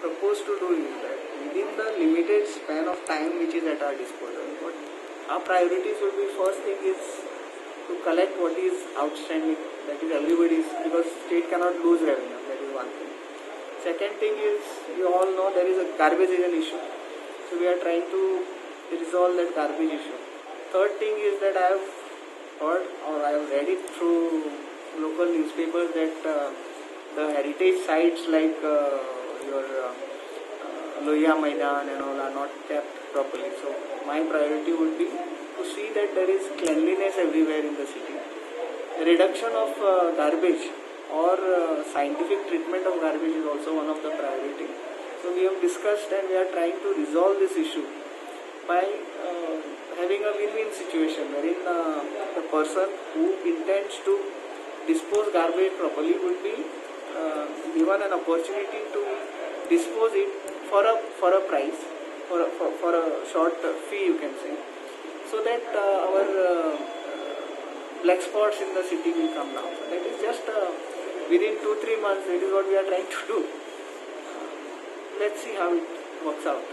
propose to do is that within the limited span of time which is at our disposal, what our priorities will be, first thing is to collect what is outstanding, that is everybody's, because state cannot lose revenue, that is one thing. Second thing is, you all know there is a garbage is an issue, so we are trying to resolve that garbage issue. Third thing is that I have heard or I have read it through local newspapers that the heritage sites like your Loya Maidan and all are not kept properly. So my priority would be to see that there is cleanliness everywhere in the city. Reduction of garbage or scientific treatment of garbage is also one of the priority. So we have discussed and we are trying to resolve this issue by having a win-win situation wherein the person who intends to dispose garbage properly would be given an opportunity to dispose it for a price, for a short fee, you can say, so that our black spots in the city will come down. So that is just within 2-3 months, that is what we are trying to do. Let's see how it works out.